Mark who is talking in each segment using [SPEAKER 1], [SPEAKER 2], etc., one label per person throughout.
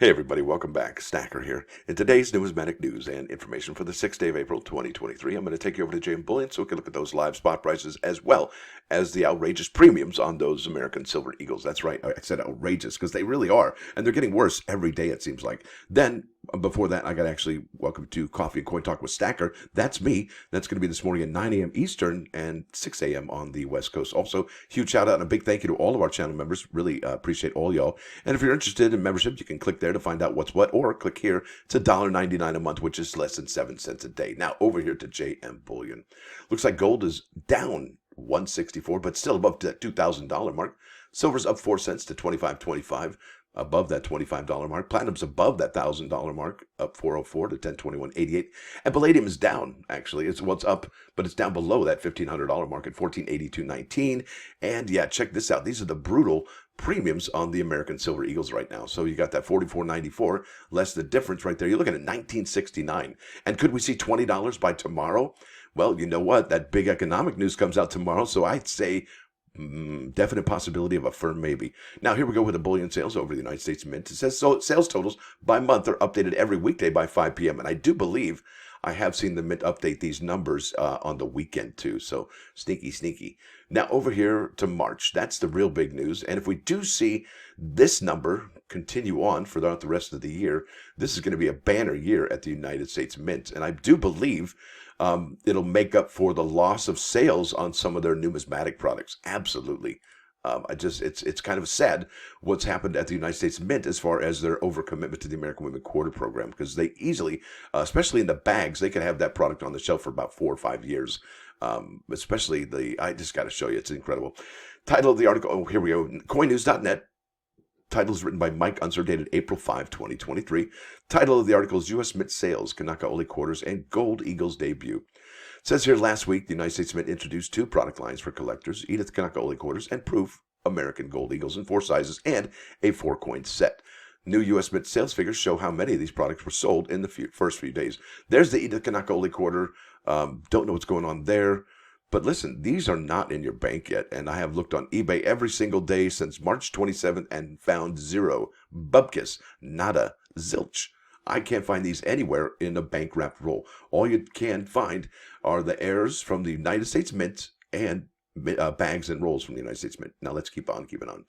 [SPEAKER 1] Hey everybody, welcome back. Stacker here. In today's numismatic news and information for the 6th day of April 2023, I'm going to take you over to JM Bullion so we can look at those live spot prices as well as the outrageous premiums on those American Silver Eagles. That's right, I said outrageous because they really are, and they're getting worse every day it seems like. Then, before that, I got actually welcome to Coffee and Coin Talk with Stacker. That's me. That's going to be this morning at 9 a.m. Eastern and 6 a.m. on the West Coast. Also, huge shout out and a big thank you to all of our channel members. Really appreciate all y'all. And if you're interested in membership, you can click there to find out what's what, or click here. It's $1.99 a month, which is less than 7 cents a day. Now, over here to JM Bullion. Looks like gold is down 164, but still above that $2,000 mark. Silver's up 4 cents to 25.25. Above that $25 mark. Platinum's above that $1,000 mark, up 404 to 1021.88. And palladium is down, actually. It's up, but it's down below that $1,500 mark at 1482.19. And yeah, check this out. These are the brutal premiums on the American Silver Eagles right now. So you got that 44.94, less the difference right there. You're looking at 1969. And could we see $20 by tomorrow? Well, you know what? That big economic news comes out tomorrow, so I'd say definite possibility of a firm maybe. Now, here we go with the bullion sales over the United States Mint. It says so sales totals by month are updated every weekday by 5 p.m. And I do believe I have seen the Mint update these numbers on the weekend too. So sneaky, sneaky. Now, over here to March, that's the real big news. And if we do see this number continue on throughout the rest of the year, this is going to be a banner year at the United States Mint. And I do believe it'll make up for the loss of sales on some of their numismatic products. Absolutely. It's kind of sad what's happened at the United States Mint as far as their overcommitment to the American Women Quarter program, because they easily, especially in the bags, they could have that product on the shelf for about 4 or 5 years. Especially I just got to show you, it's incredible. Title of the article, oh, here we go, coinnews.net. Title is written by Mike Unser, dated April 5, 2023. Title of the article is U.S. Mint Sales, Kanakaʻole Quarters, and Gold Eagles Debut. It says here, last week, the United States Mint introduced 2 product lines for collectors, Edith Kanakaʻole Quarters and Proof American Gold Eagles in 4 sizes and a 4-coin set. New U.S. Mint sales figures show how many of these products were sold in the first few days. There's the Edith Kanakaʻole Quarter. Don't know what's going on there. But listen, these are not in your bank yet, and I have looked on eBay every single day since March 27th and found zero. Bubkis, nada, zilch. I can't find these anywhere in a bank-wrapped roll. All you can find are the heirs from the United States Mint and bags and rolls from the United States Mint. Now let's keep on keeping on.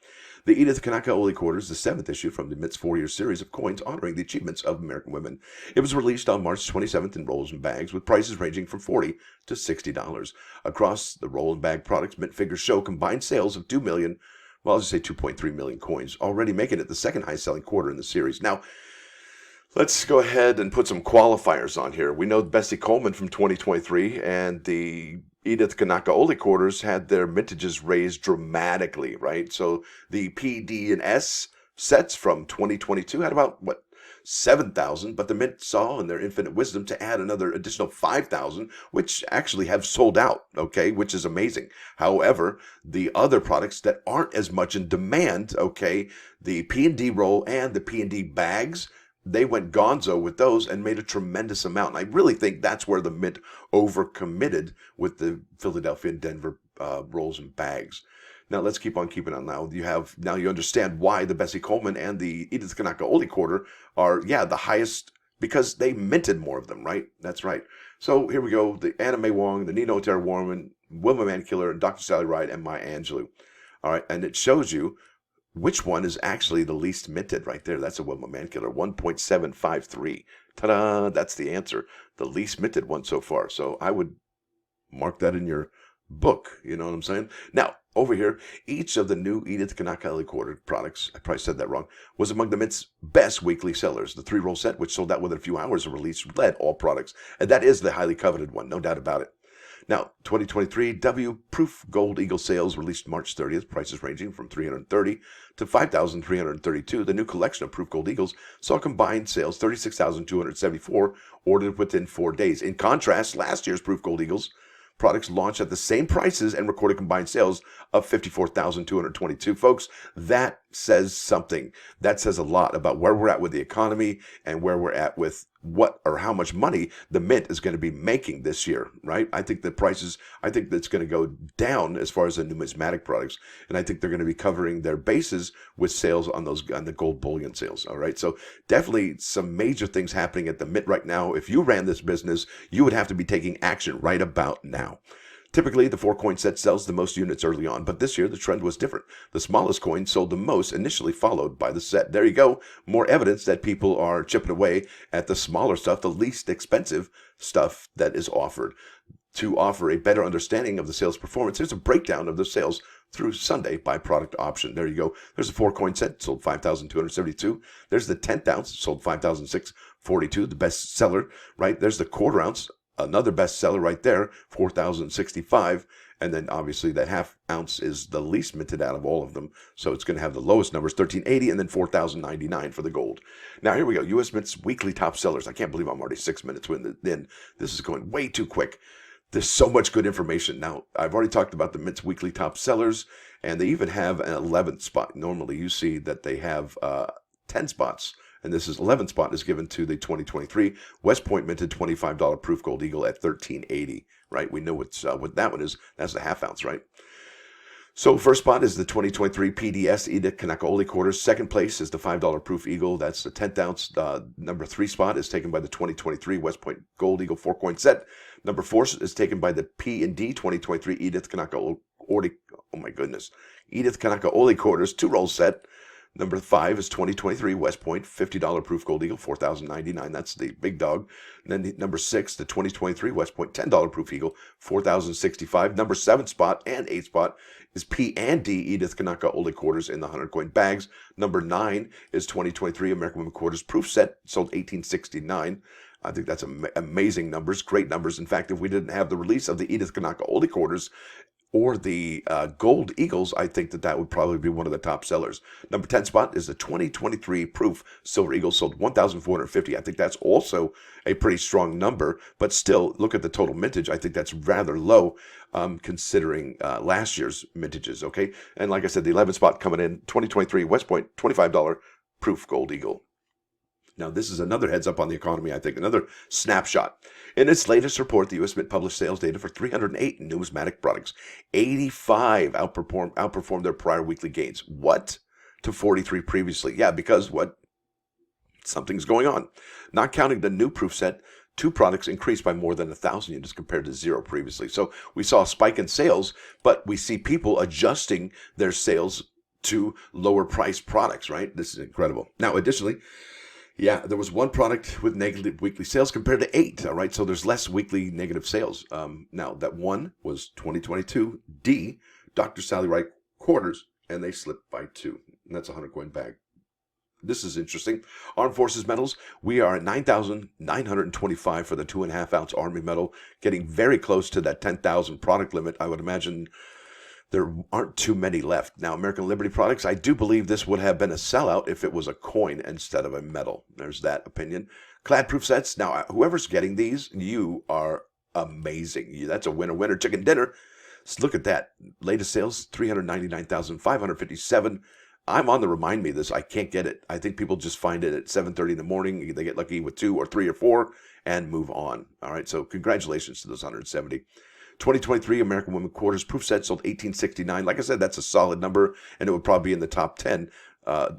[SPEAKER 1] The Edith Kanakaʻole Quarters, the 7th issue from the Mint's 4-year series of coins honoring the achievements of American women. It was released on March 27th in rolls and bags with prices ranging from $40 to $60. Across the roll and bag products, Mint figures show combined sales of 2 million, well, I'll just say 2.3 million coins, already making it the second highest selling quarter in the series. Now, let's go ahead and put some qualifiers on here. We know Bessie Coleman from 2023 and the Edith Kanakaʻole Quarters had their mintages raised dramatically, right? So the P, D, and S sets from 2022 had about, 7,000, but the Mint saw in their infinite wisdom to add another additional 5,000, which actually have sold out, okay, which is amazing. However, the other products that aren't as much in demand, okay, the P&D roll and the P&D bags, they went gonzo with those and made a tremendous amount. And I really think that's where the Mint overcommitted with the Philadelphia and Denver rolls and bags. Now, let's keep on keeping on. Now you understand why the Bessie Coleman and the Edith Kanakaʻole Quarter are, the highest, because they minted more of them, right? That's right. So here we go. The Anna Mae Wong, the Nino Terra Warman, Wilma Mankiller, and Dr. Sally Ride, and Maya Angelou. All right, and it shows you which one is actually the least minted right there. That's a Wilma Mankiller, 1.753. Ta-da! That's the answer. The least minted one so far. So I would mark that in your book. You know what I'm saying? Now, over here, each of the new Edith Kanakaʻole Quarter products, I probably said that wrong, was among the Mint's best weekly sellers. The 3-roll set, which sold out within a few hours of release, led all products. And that is the highly coveted one, no doubt about it. Now, 2023 W Proof Gold Eagle sales released March 30th, prices ranging from $330 to $5,332. The new collection of Proof Gold Eagles saw combined sales 36,274, ordered within 4 days. In contrast, last year's Proof Gold Eagles products launched at the same prices and recorded combined sales of 54,222. Folks, that says something. That says a lot about where we're at with the economy and where we're at with what or how much money the mint is going to be making this year, right? I think that's going to go down as far as the numismatic products, and I think they're going to be covering their bases with sales on the gold bullion sales. All right, so definitely some major things happening at the mint right now. If you ran this business, you would have to be taking action right about now. Typically, the 4-coin set sells the most units early on, but this year the trend was different. The smallest coin sold the most initially, followed by the set. There you go. More evidence that people are chipping away at the smaller stuff, the least expensive stuff that is offered. To offer a better understanding of the sales performance, here's a breakdown of the sales through Sunday by product option. There you go. There's a 4-coin set, sold 5,272. There's the 10th ounce, sold 5,642, the best seller, right? There's the quarter ounce, another bestseller right there, 4,065. And then obviously that half ounce is the least minted out of all of them. So it's going to have the lowest numbers, 1,380, and then 4,099 for the gold. Now here we go. U.S. Mint's weekly top sellers. I can't believe I'm already 6 minutes in. This is going way too quick. There's so much good information. Now, I've already talked about the Mint's weekly top sellers, and they even have an 11th spot. Normally you see that they have 10 spots. And this is 11th spot is given to the 2023 West Point minted $25 proof gold eagle at 1380, right? We know what that one is. That's the half ounce, right? So first spot is the 2023 PDS Edith Kanakaʻole quarters. Second place is the $5 proof eagle. That's the 10th ounce. Number 3 spot is taken by the 2023 West Point gold eagle 4-coin set. Number 4 is taken by the P&D 2023 Edith Kanakaʻole. Oh my goodness, Edith Kanakaʻole quarters 2-roll set. Number 5 is 2023 West Point $50 proof gold eagle, 4,099. That's the big dog. And then number 6, the 2023 West Point $10 proof eagle, 4,065. Number 7 spot and 8 spot is P&D Edith Kanakaʻole quarters in the 100-coin bags. Number 9 is 2023 American Women quarters proof set, sold 1,869. I think that's amazing numbers, great numbers. In fact, if we didn't have the release of the Edith Kanakaʻole quarters or the gold eagles, I think that would probably be one of the top sellers. Number 10 spot is the 2023 proof silver eagle, sold 1,450. I think that's also a pretty strong number, but still, look at the total mintage. I think that's rather low considering last year's mintages, okay? And like I said, the 11th spot coming in, 2023 West Point $25 proof gold eagle. Now, this is another heads up on the economy, I think, another snapshot. In its latest report, the U.S. Mint published sales data for 308 numismatic products. 85 outperformed their prior weekly gains. What? To 43 previously. Yeah, because what? Something's going on. Not counting the new proof set, 2 products increased by more than 1,000 units compared to 0 previously. So we saw a spike in sales, but we see people adjusting their sales to lower priced products, right? This is incredible. Now, additionally, yeah, there was 1 product with negative weekly sales compared to 8, all right? So there's less weekly negative sales. Now, that one was 2022 D, Dr. Sally Wright quarters, and they slipped by 2. And that's a 100-coin bag. This is interesting. Armed Forces medals, we are at 9,925 for the 2.5-ounce Army medal, getting very close to that 10,000 product limit. I would imagine there aren't too many left. Now, American Liberty products, I do believe this would have been a sellout if it was a coin instead of a medal. There's that opinion. Clad proof sets. Now, whoever's getting these, you are amazing. That's a winner chicken dinner. So look at that. Latest sales, 399,557. I'm on the remind me this. I can't get it. I think people just find it at 7:30 in the morning. They get lucky with 2 or 3 or 4 and move on. All right, so congratulations to those 170. 2023 American Women quarters proof set sold 1,869. Like I said, that's a solid number, and it would probably be in the top 10,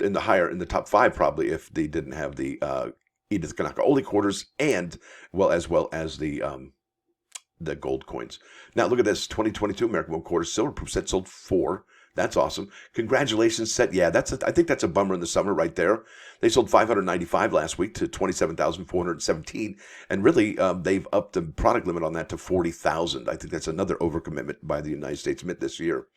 [SPEAKER 1] in the top 5 probably if they didn't have the Edith Kanakaʻole quarters and as well as the gold coins. Now look at this: 2022 American Women quarters silver proof set sold 4. That's awesome. Congratulations, set. Yeah, I think that's a bummer in the summer right there. They sold 595 last week to 27,417. And really, they've upped the product limit on that to 40,000. I think that's another overcommitment by the United States Mint this year.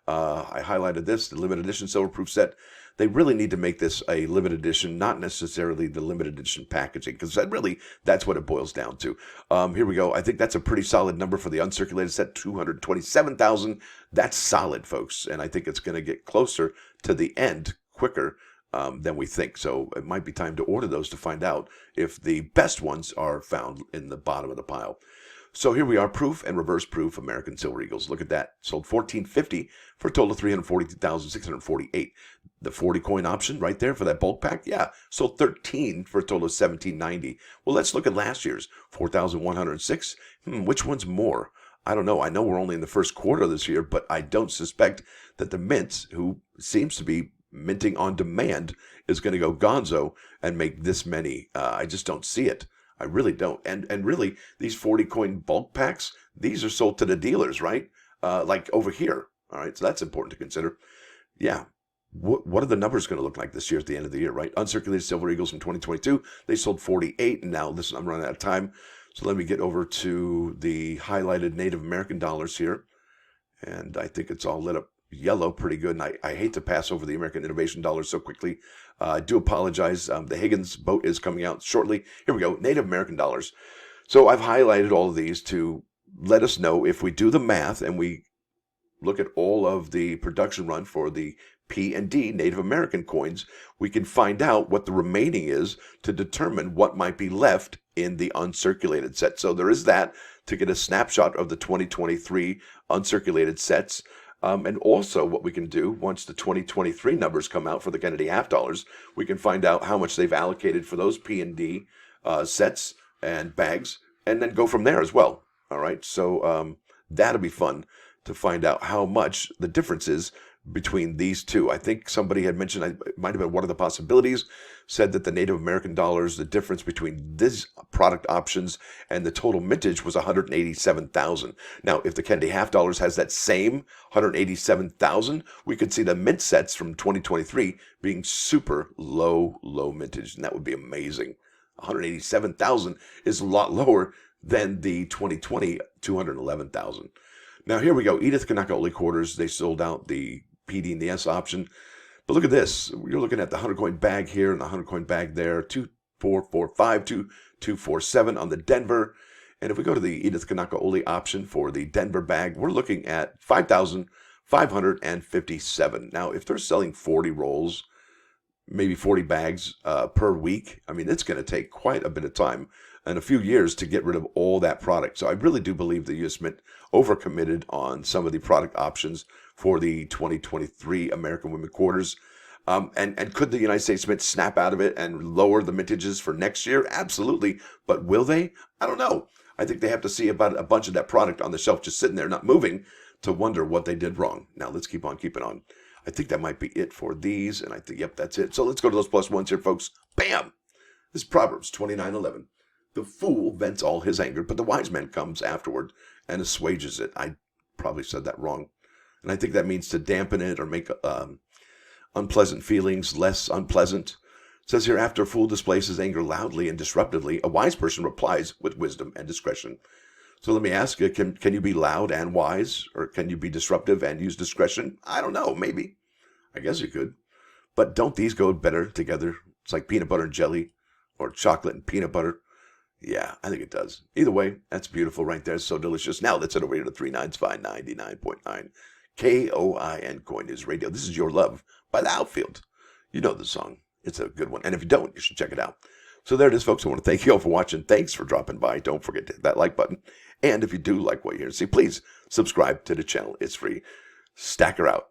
[SPEAKER 1] I highlighted this, the limited edition silver proof set. They really need to make this a limited edition, not necessarily the limited edition packaging, because that's what it boils down to. Here we go. I think that's a pretty solid number for the uncirculated set, 227,000. That's solid, folks, and I think it's going to get closer to the end quicker than we think. So it might be time to order those to find out if the best ones are found in the bottom of the pile. So here we are, proof and reverse proof American Silver Eagles. Look at that. Sold $14.50 for a total of $342,648. The 40 coin option right there for that bulk pack, yeah, sold 13 for a total of $17.90. Well, let's look at last year's, 4,106. Which one's more? I don't know. I know we're only in the first quarter of this year, but I don't suspect that the mint, who seems to be minting on demand, is going to go gonzo and make this many. I just don't see it. I really don't. And really, these 40 coin bulk packs, these are sold to the dealers, right? Like over here. All right, so that's important to consider. Yeah. What are the numbers going to look like this year at the end of the year, right? Uncirculated Silver Eagles from 2022, they sold 48. And now, listen, I'm running out of time. So let me get over to the highlighted Native American dollars here. And I think it's all lit up yellow pretty good. And I hate to pass over the American Innovation dollars so quickly. I do apologize. The Higgins boat is coming out shortly. Here we go, Native American dollars. So I've highlighted all of these to let us know if we do the math and we look at all of the production run for the P and D Native American coins, we can find out what the remaining is to determine what might be left in the uncirculated set. So there is that to get a snapshot of the 2023 uncirculated sets. And also what we can do once the 2023 numbers come out for the Kennedy half dollars, we can find out how much they've allocated for those P and D sets and bags, and then go from there as well. All right, so that'll be fun to find out how much the difference is between these two. I think somebody had mentioned, it might have been one of the possibilities, said that the Native American dollars, the difference between these product options and the total mintage was 187,000. Now, if the Kennedy half dollars has that same 187,000, we could see the mint sets from 2023 being super low mintage, and that would be amazing. 187,000 is a lot lower than the 2020 211,000. Now, here we go. Edith Kanakaʻole quarters, they sold out the PD and the S option. But look at this. You're looking at the 100 coin bag here and the 100 coin bag there. 2445, 2247 on the Denver. And if we go to the Edith Kanakaʻole option for the Denver bag, we're looking at 5,557. Now, if they're selling 40 rolls, maybe 40 bags per week, I mean, it's going to take quite a bit of time and a few years to get rid of all that product. So I really do believe the U.S. Mint overcommitted on some of the product options for the 2023 American Women quarters. And could the United States Mint snap out of it and lower the mintages for next year? Absolutely. But will they? I don't know. I think they have to see about a bunch of that product on the shelf just sitting there not moving to wonder what they did wrong. Now let's keep on keeping on. I think that might be it for these. And I think, yep, that's it. So let's go to those plus ones here, folks. Bam! This is Proverbs 29:11. The fool vents all his anger, but the wise man comes afterward and assuages it. I probably said that wrong. And I think that means to dampen it or make unpleasant feelings less unpleasant. It says here, after a fool displays his anger loudly and disruptively, a wise person replies with wisdom and discretion. So let me ask you, can you be loud and wise? Or can you be disruptive and use discretion? I don't know, maybe. I guess you could. But don't these go better together? It's like peanut butter and jelly or chocolate and peanut butter. Yeah, I think it does. Either way, that's beautiful right there. So delicious. Now let's head over here to 395.99.9 KOIN Coin News Radio. This is Your Love by the Outfield. You know the song. It's a good one. And if you don't, you should check it out. So there it is, folks. I want to thank you all for watching. Thanks for dropping by. Don't forget to hit that like button. And if you do like what you hear, please subscribe to the channel. It's free. Stacker out.